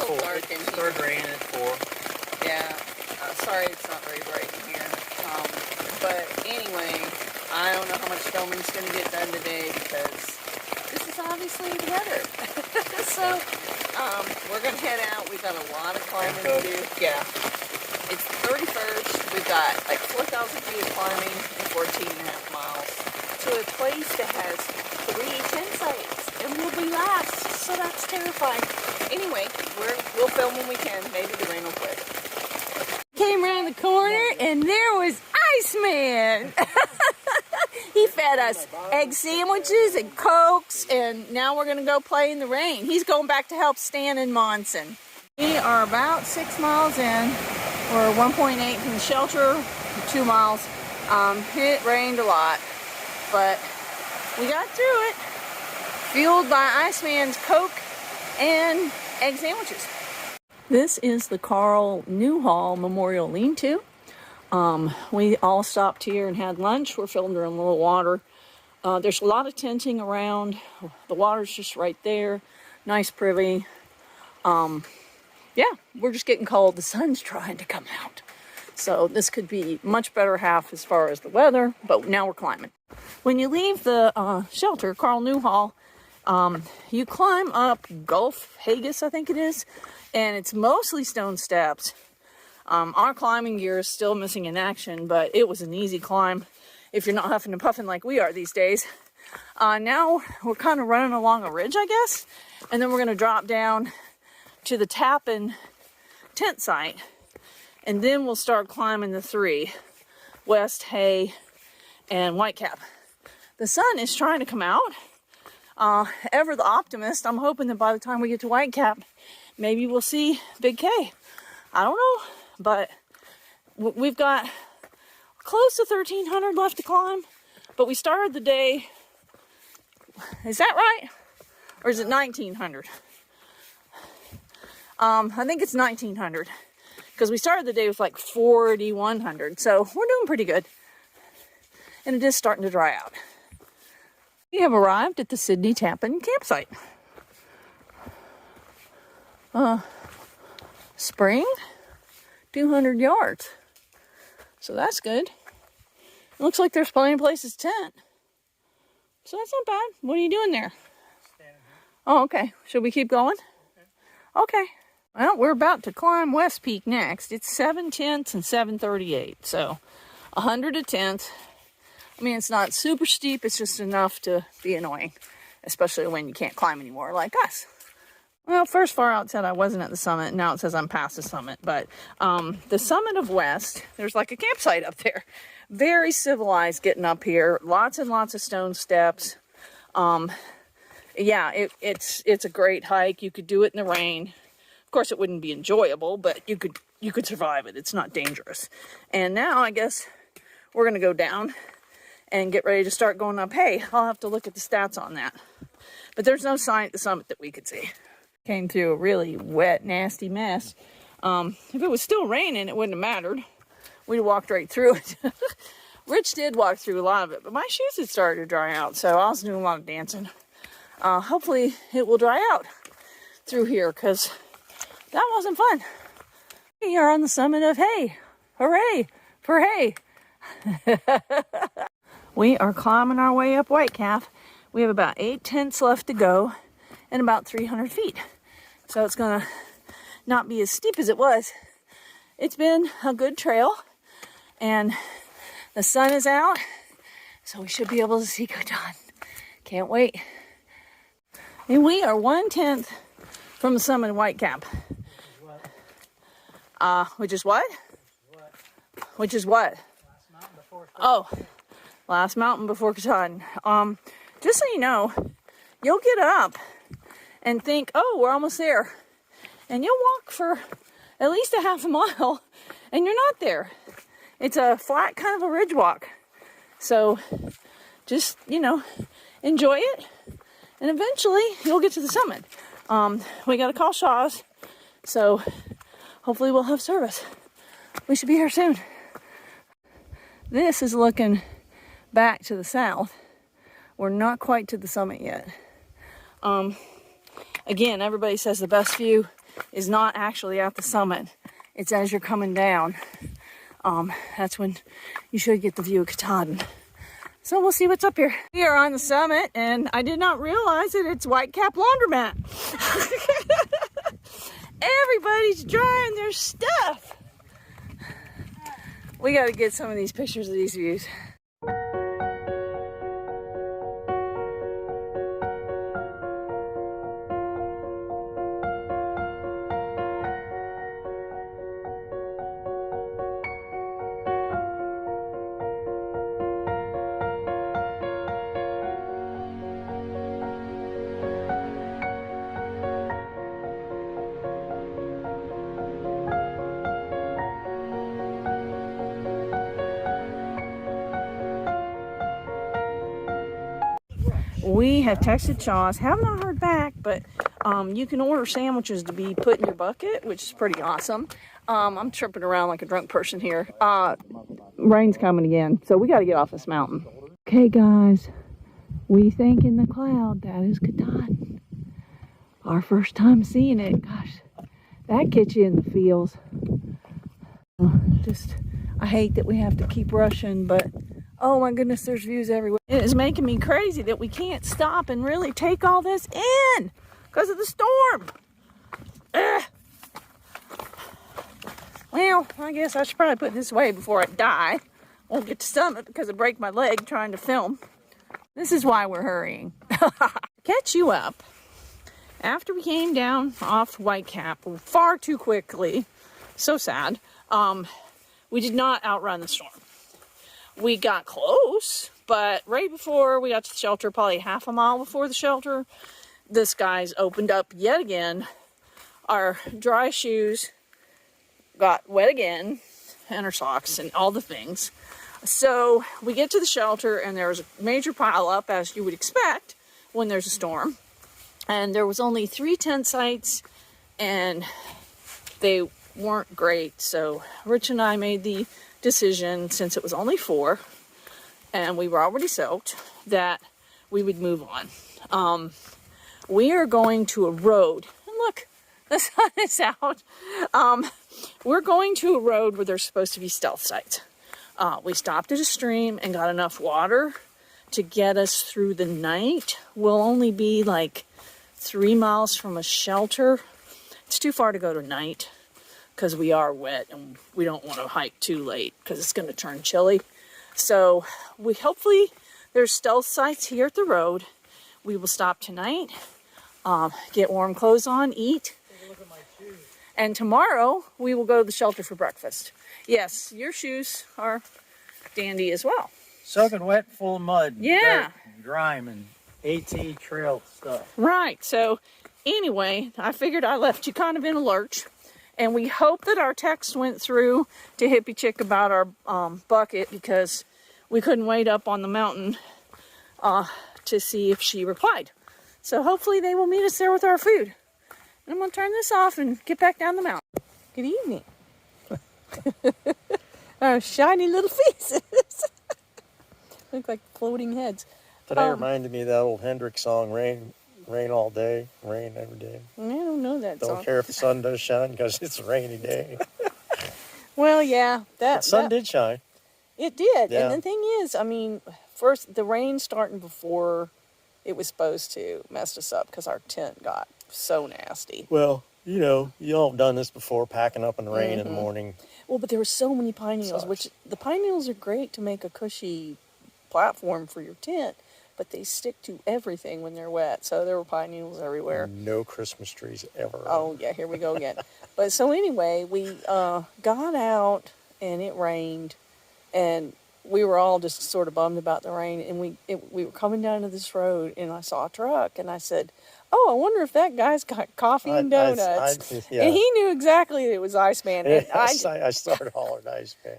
little dark in here. It started raining at 4. Yeah. Sorry it's not very bright in here. But anyway, I don't know how much filming's going to get done today because this is obviously the weather. So, we're going to head out. We've got a lot of climbing to do. Yeah. It's the 31st. We've got like 4,000 feet of climbing and 14.5 miles to a place that has 3 tent sites. And we'll be last. So that's terrifying. Anyway, we'll film when we can. Maybe the rain will quit. Came around the corner and there was Iceman. He fed us egg sandwiches and Cokes, and now we're going to go play in the rain. He's going back to help Stan and Monson. We are about 6 miles in. We're 1.8 from the shelter, 2 miles. It rained a lot, but we got through it. Fueled by Iceman's Coke and egg sandwiches. This is the Carl Newhall Memorial Lean To. We all stopped here and had lunch. We're filling in a little water. There's a lot of tenting around. The water's just right there. Nice privy. Yeah, we're just getting cold. The sun's trying to come out. So this could be much better half as far as the weather, but now we're climbing. When you leave the shelter, Carl Newhall, you climb up Gulf Haggis, I think it is, and it's mostly stone steps. Our climbing gear is still missing in action, but it was an easy climb if you're not huffing and puffing like we are these days. Now we're kind of running along a ridge, I guess, and then we're going to drop down to the Tappan tent site, and then we'll start climbing the 3, West, Hay, and Whitecap. The sun is trying to come out. Ever the optimist, I'm hoping that by the time we get to Whitecap, maybe we'll see Big K. I don't know, but we've got close to 1,300 left to climb, but we started the day, is that right? Or is it 1,900? I think it's 1,900, because we started the day with like 4,100, so we're doing pretty good. And it is starting to dry out. We have arrived at the Sidney Tappan Campsite. Spring, 200 yards. So that's good. It looks like there's plenty of places to tent. So that's not bad. What are you doing there? Oh, okay. Should we keep going? Okay. Well, we're about to climb West Peak next. It's 7/10 and 7:38. So 100 a tent. I mean, it's not super steep. It's just enough to be annoying, especially when you can't climb anymore like us. Well, first far out said I wasn't at the summit. Now it says I'm past the summit. But the summit of West, there's like a campsite up there. Very civilized getting up here. Lots and lots of stone steps. Yeah, it's a great hike. You could do it in the rain. Of course, it wouldn't be enjoyable, but you could survive it. It's not dangerous. And now I guess we're gonna go down and get ready to start going up. Hey, I'll have to look at the stats on that. But there's no sign at the summit that we could see. Came through a really wet, nasty mess. If it was still raining, it wouldn't have mattered. We'd have walked right through it. Rich did walk through a lot of it, but my shoes had started to dry out, so I was doing a lot of dancing. Hopefully it will dry out through here, because that wasn't fun. We are on the summit of Hay. Hooray for Hay. We are climbing our way up Whitecap. We have about 8 tents left to go and about 300 feet. So it's gonna not be as steep as it was. It's been a good trail and the sun is out, so we should be able to see Katahdin. Can't wait. And we are 1/10 from the summit of Whitecap. Which is what? Which is what? Oh, last mountain before Katahdin. Just so you know, you'll get up and think, oh, we're almost there. And you'll walk for at least a half a mile and you're not there. It's a flat kind of a ridge walk. So just, you know, enjoy it. And eventually you'll get to the summit. We got to call Shaw's. So hopefully we'll have service. We should be here soon. This is looking back to the south. We're not quite to the summit yet. Again, everybody says the best view is not actually at the summit. It's as you're coming down. That's when you should get the view of Katahdin. So we'll see what's up here. We are on the summit, and I did not realize that it's Whitecap Laundromat. Everybody's drying their stuff. We got to get some of these pictures of these views. We have texted Shaw's, have not heard back, but you can order sandwiches to be put in your bucket, which is pretty awesome. I'm tripping around like a drunk person here. Rain's coming again, so we got to get off this mountain. Okay, guys, we think in the cloud that is Katahdin. Our first time seeing it. Gosh, that gets you in the feels. I hate that we have to keep rushing, but oh my goodness, there's views everywhere. It is making me crazy that we can't stop and really take all this in because of the storm. Ugh. Well, I guess I should probably put this away before I die. Won't get to summit because I break my leg trying to film. This is why we're hurrying. Catch you up. After we came down off Whitecap far too quickly, so sad, we did not outrun the storm. We got close, but right before we got to the shelter, probably half a mile before the shelter, the skies opened up yet again. Our dry shoes got wet again, and our socks and all the things. So we get to the shelter, and there was a major pile up, as you would expect when there's a storm. And there was only 3 tent sites, and they weren't great. So Rich and I made the decision, since it was only 4 and we were already soaked, that we would move on. We are going to a road, and look, the sun is out. We're going to a road where there's supposed to be stealth sites. We stopped at a stream and got enough water to get us through the night. We'll only be like 3 miles from a shelter. It's too far to go tonight because we are wet and we don't want to hike too late because it's going to turn chilly. So hopefully there's stealth sites here at the road. We will stop tonight, get warm clothes on, eat. Take a look at my shoes. And tomorrow we will go to the shelter for breakfast. Yes, your shoes are dandy as well. Soaking wet, full of mud, yeah, dirt, grime, and AT trail stuff. Right. So anyway, I figured I left you kind of in a lurch. And we hope that our text went through to Hippie Chick about our bucket, because we couldn't wait up on the mountain to see if she replied. So hopefully they will meet us there with our food. And I'm going to turn this off and get back down the mountain. Good evening. Our shiny little faces. Look like floating heads. Today reminded me of that old Hendrix song, Rain all day, rain every day. I don't know that song. Don't care if the sun does shine because it's a rainy day. Well, yeah. The sun did shine. It did. Yeah. And the thing is, I mean, first, the rain starting before it was supposed to messed us up because our tent got so nasty. Well, you know, you all have done this before, packing up in the rain in the morning. Well, but there were so many pine needles, which the pine needles are great to make a cushy platform for your tent. But they stick to everything when they're wet. So there were pine needles everywhere. No Christmas trees ever. Oh, yeah, here we go again. But so anyway, we got out and it rained. And we were all just sort of bummed about the rain. And we were coming down to this road and I saw a truck. And I said, oh, I wonder if that guy's got coffee and donuts. Yeah. And he knew exactly that it was Iceman. And I started hollering Iceman.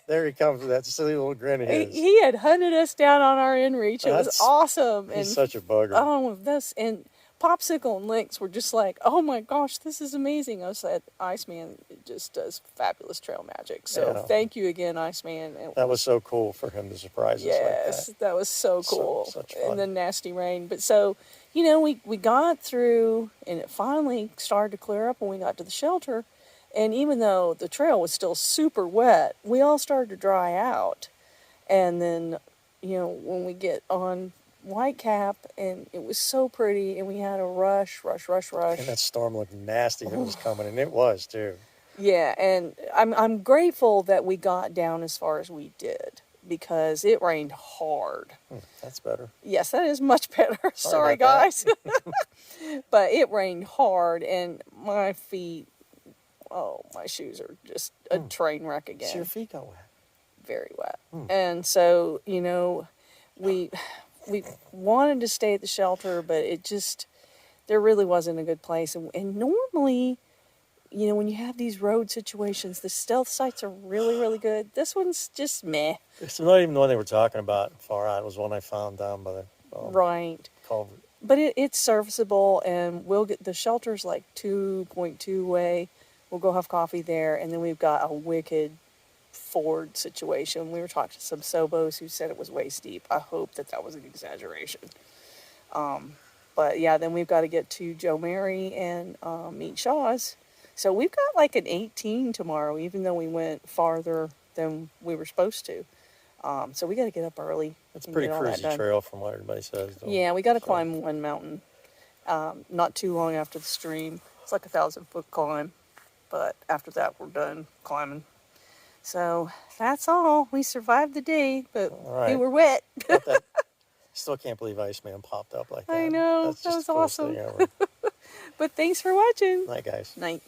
There he comes with that silly little grin of his. He had hunted us down on our inReach. It was awesome. He's such a bugger. Oh, and Popsicle and Lynx were just like, oh my gosh, this is amazing. I said, Iceman just does fabulous trail magic. So Yeah. thank you again, Iceman. That was so cool for him to surprise us like Yes, that. that was so cool. Such And fun. the nasty rain. But so, you know, we got through and it finally started to clear up when we got to the shelter. And even though the trail was still super wet, we all started to dry out. And then, you know, when we get on Whitecap, and it was so pretty, and we had a rush. And that storm looked nasty that was coming, and it was too. Yeah, and I'm grateful that we got down as far as we did because it rained hard. That's better. Yes, that is much better. Sorry, about guys. But it rained hard, and my feet, oh, my shoes are just a train wreck again. So your feet got wet. Very wet. And so, you know, we wanted to stay at the shelter, but it just, there really wasn't a good place. And normally, you know, when you have these road situations, the stealth sites are really, really good. This one's just meh. It's not even the one they were talking about far out. It was one I found down by the Right. culvert. But it's serviceable, and we'll get, the shelter's like 2.2 away. We'll go have coffee there, and then we've got a wicked ford situation. We were talking to some Sobos who said it was waist deep. I hope that was an exaggeration. But yeah, then we've got to get to Joe Mary and meet Shaw's. So we've got like an 18 tomorrow, even though we went farther than we were supposed to. So we got to get up early. It's a and pretty get all that cruisy done. trail from what everybody says. Though. Yeah, we got to climb one mountain. Not too long after the stream. It's like 1,000-foot climb. But after that, we're done climbing. So that's all. We survived the day, but All right. we were wet. Still can't believe Iceman popped up like that. I know. That's That just was the coolest awesome. thing ever. But thanks for watching. Night, guys. Night.